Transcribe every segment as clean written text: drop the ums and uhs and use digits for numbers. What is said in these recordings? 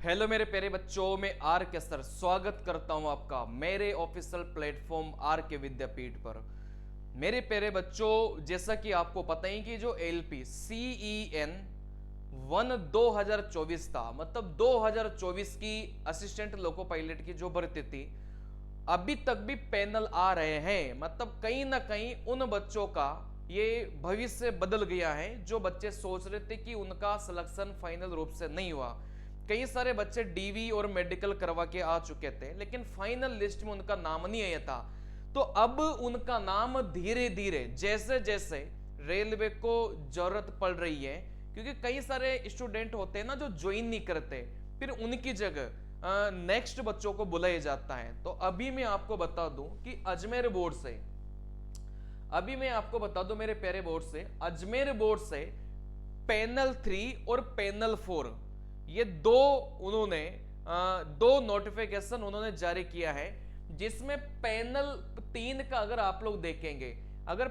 Hello मेरे प्यारे बच्चों, मैं आर के सर स्वागत करता हूं आपका मेरे ऑफिशियल प्लेटफॉर्म आर के विद्यापीठ पर। मेरे प्यारे बच्चों, जैसा कि आपको पता ही कि जो एलपी CEN 1 2024 था, मतलब 2024 की असिस्टेंट लोको पायलट की जो भर्ती थी, अभी तक भी पैनल आ रहे हैं। मतलब कहीं ना कहीं उन बच्चों का ये भविष्य बदल गया है जो बच्चे सोच रहे थे कि उनका सिलेक्शन फाइनल रूप से नहीं हुआ। कई सारे बच्चे डीवी और मेडिकल करवा के आ चुके थे, लेकिन फाइनल लिस्ट में उनका नाम नहीं आया था। तो अब उनका नाम धीरे धीरे जैसे जैसे रेलवे को जरूरत पड़ रही है, क्योंकि कई सारे स्टूडेंट होते हैं ना जो ज्वाइन नहीं करते, फिर उनकी जगह नेक्स्ट बच्चों को बुलाया जाता है। तो अभी मैं आपको बता दूं कि अजमेर बोर्ड से, अभी मैं आपको बता दूं मेरे प्यारे बोर्ड से, अजमेर बोर्ड से पैनल 3 और पैनल 4 ये दो उन्होंने दो नोटिफिकेशन उन्होंने जारी किया है, जिसमें पैनल 3 का अगर आप लोग देखेंगे, अगर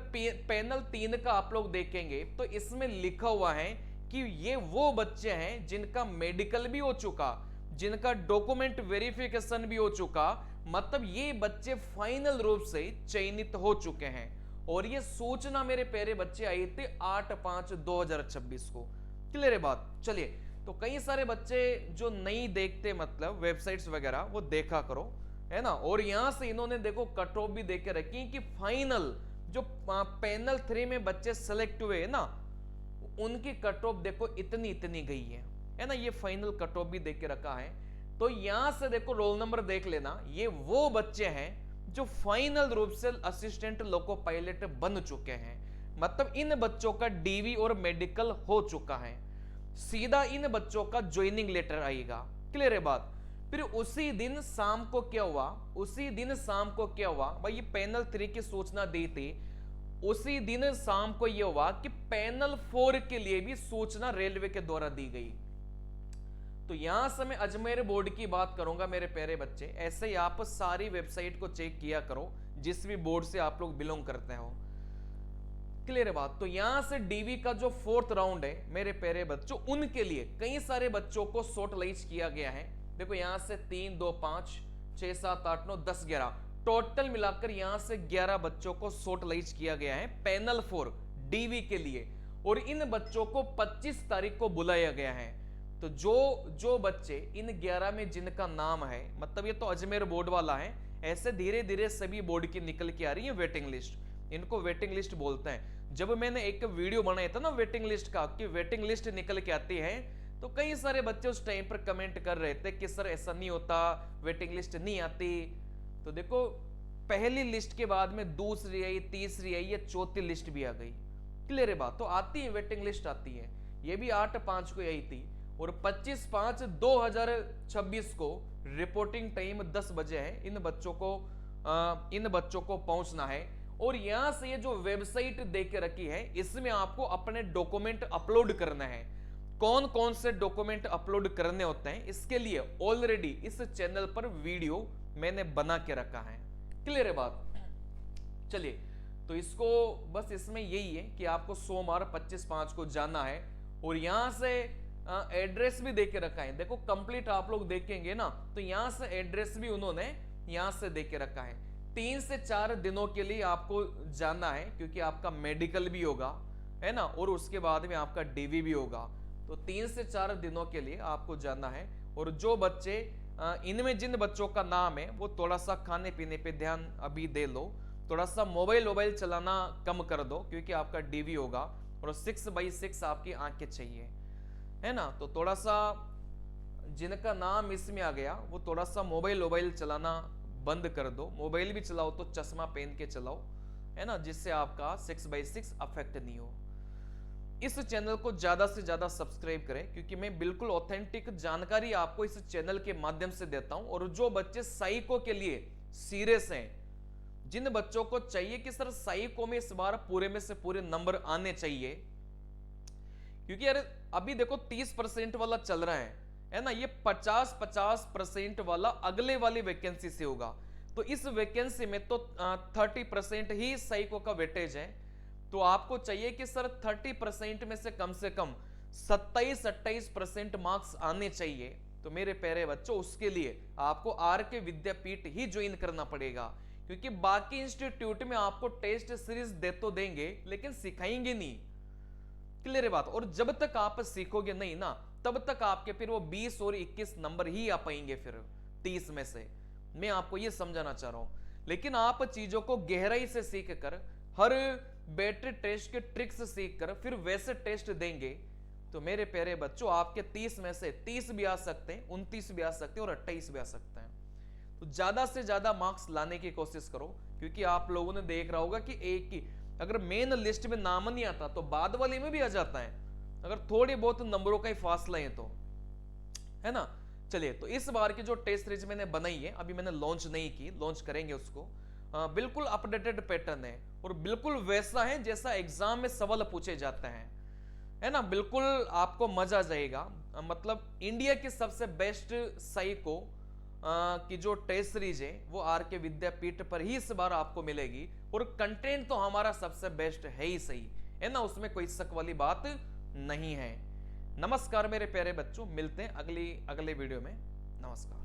पैनल 3 का आप लोग देखेंगे तो इसमें लिखा हुआ है कि ये वो बच्चे हैं जिनका मेडिकल भी हो चुका, जिनका डॉक्यूमेंट वेरिफिकेशन भी हो चुका, मतलब ये बच्चे फाइनल रूप से चयनित हो चुके हैं। और ये सूचना मेरे प्यारे बच्चे आई थी 8/5/2026 को। क्लियर है बात? चलिए, तो कई सारे बच्चे जो नहीं देखते मतलब वेबसाइट्स वगैरह, वो देखा करो, है ना। और यहां से इन्होंने देखो कट ऑफ भी देके रखी कि फाइनल जो पैनल 3 में बच्चे सेलेक्ट हुए ना, उनकी कट ऑफ देखो इतनी इतनी गई है ना। ये फाइनल कट ऑफ भी देख के रखा है। तो यहां से देखो रोल नंबर देख लेना, ये वो बच्चे हैं जो फाइनल रूप से असिस्टेंट लोको पायलट बन चुके हैं। मतलब इन बच्चों का डीवी और मेडिकल हो चुका है, सीधा इन बच्चों का ज्वाइनिंग लेटर आएगा। क्लियर है बात? फिर उसी दिन शाम को क्या हुआ, उसी दिन शाम को क्या हुआ भाई, ये पैनल 3 की सूचना दी थी, उसी दिन शाम को यह हुआ कि पैनल 4 के लिए भी सूचना रेलवे के द्वारा दी गई। तो यहां से मैं अजमेर बोर्ड की बात करूंगा मेरे प्यारे बच्चे। ऐसे ही आप सारी वेबसाइट को चेक किया करो जिस भी बोर्ड से आप लोग बिलोंग करते हो। क्लियर है बात? तो यहां से डीवी का जो 4th राउंड है मेरे प्यारे बच्चों, उनके लिए कई सारे बच्चों को शॉर्ट लिस्ट किया गया है। देखो यहां से 3 2 5 6 7 8 9 10 11 टोटल मिलाकर यहां से 11 बच्चों को शॉर्ट लिस्ट किया गया है पैनल 4 डीवी के लिए। और इन बच्चों को 25 तारीख को बुलाया गया है। तो जो जो बच्चे इन 11 में जिनका नाम है, मतलब ये तो अजमेर बोर्ड वाला है, ऐसे धीरे धीरे सभी बोर्ड की निकल के आ रही है वेटिंग लिस्ट। इनको वेटिंग लिस्ट बोलते हैं। जब मैंने एक वीडियो बनाया था ना वेटिंग लिस्ट का, कि वेटिंग लिस्ट निकल के आती है, तो कई सारे बच्चे उस टाइम पर कमेंट कर रहे थे कि सर ऐसा नहीं होता, वेटिंग लिस्ट नहीं आती। तो देखो पहली लिस्ट के बाद में दूसरी आई, तीसरी आई, या चौथी लिस्ट भी आ गई। क्लियर है बात? तो आती है वेटिंग लिस्ट आती है। ये भी 8/5 को आई थी, और 25/5/2026 को रिपोर्टिंग टाइम 10 बजे है। इन बच्चों को पहुंचना है। और यहां से ये जो वेबसाइट देख के रखी है, इसमें आपको अपने डॉक्यूमेंट अपलोड करना है। कौन कौन से डॉक्यूमेंट अपलोड करने होते हैं, इसके लिए ऑलरेडी इस चैनल पर वीडियो मैंने बना के रखा है। क्लियर है बात? चलिए, तो इसको बस इसमें यही है कि आपको सोमवार 25/5 को जाना है। और यहां से एड्रेस भी देके रखा है। देखो कंप्लीट आप लोग देखेंगे ना, तो यहां से एड्रेस भी उन्होंने यहां से देके रखा है। 3 से 4 दिनों के लिए आपको जाना है, क्योंकि आपका मेडिकल भी होगा, है ना, और उसके बाद में आपका डीवी भी होगा। तो 3 से 4 दिनों के लिए आपको जाना है। और जो बच्चे इनमें जिन बच्चों का नाम है, वो थोड़ा सा खाने पीने पे ध्यान अभी दे लो, थोड़ा सा मोबाइल चलाना कम कर दो, क्योंकि आपका डीवी होगा। और 6/6 आपकी आंखें चाहिए, है ना। तो थोड़ा सा जिनका नाम इसमें आ गया, वो थोड़ा सा मोबाइल चलाना बंद कर दो। मोबाइल भी चलाओ तो चश्मा पहन के चलाओ, है ना, जिससे आपका 6/6 अफेक्ट नहीं हो। इस चैनल को ज्यादा से ज्यादा सब्सक्राइब करें, क्योंकि मैं बिल्कुल ऑथेंटिक जानकारी आपको इस चैनल के माध्यम से देता हूं। और जो बच्चे साइको के लिए सीरियस हैं, जिन बच्चों को चाहिए कि सर साइको में इस बार पूरे में से पूरे नंबर आने चाहिए, क्योंकि यार अभी देखो 30% वाला चल रहा है ना, ये 50% वाला अगले वाली वैकेंसी से होगा। तो इस वैकेंसी में तो 30% ही साइको का वेटेज है। तो आपको चाहिए कि सर 30% में से कम 27-28% मार्क्स आने चाहिए, तो मेरे प्यारे बच्चों उसके लिए आपको आर के विद्यापीठ ही ज्वाइन करना पड़ेगा, क्योंकि बाकी इंस्टीट्यूट में आपको टेस्ट सीरीज दे तो देंगे लेकिन सिखाएंगे नहीं। क्लियर है बात। और जब तक आप सीखोगे नहीं ना, तब तक आपके फिर वो 20 और 21 नंबर ही आ पाएंगे फिर 30 में से। मैं आपको ये समझाना चाह रहा हूं। लेकिन आप चीजों को गहराई से सीख कर, हर बैटरी टेस्ट के ट्रिक्स सीख कर फिर वैसे टेस्ट देंगे, तो मेरे प्यारे बच्चों आपके 30 में से 30 भी आ सकते हैं, 29 भी आ सकते हैं और 28 भी आ सकते हैं। तो ज्यादा से ज्यादा मार्क्स लाने की कोशिश करो, क्योंकि आप लोगों ने देख रहा होगा कि एक की अगर मेन लिस्ट में नाम नहीं आता तो बाद वाले में भी आ जाता है, अगर थोड़ी बहुत नंबरों का ही फासला है तो, है ना। चलिए, तो इस बार की जो टेस्ट सीरीज मैंने बनाई है, अभी मैंने लॉन्च नहीं की, लॉन्च करेंगे उसको। बिल्कुल अपडेटेड पैटर्न है और बिल्कुल वैसा है जैसा एग्जाम में सवाल पूछे जाते हैं, है ना। बिल्कुल आपको मजा आ जाएगा। मतलब इंडिया की सबसे बेस्ट साइको की जो टेस्ट सीरीज है वो आर के विद्यापीठ पर ही इस बार आपको मिलेगी, और कंटेंट तो हमारा सबसे बेस्ट है ही सही, है ना, उसमें कोई शक वाली बात नहीं है। नमस्कार मेरे प्यारे बच्चों, मिलते हैं अगले वीडियो में। नमस्कार।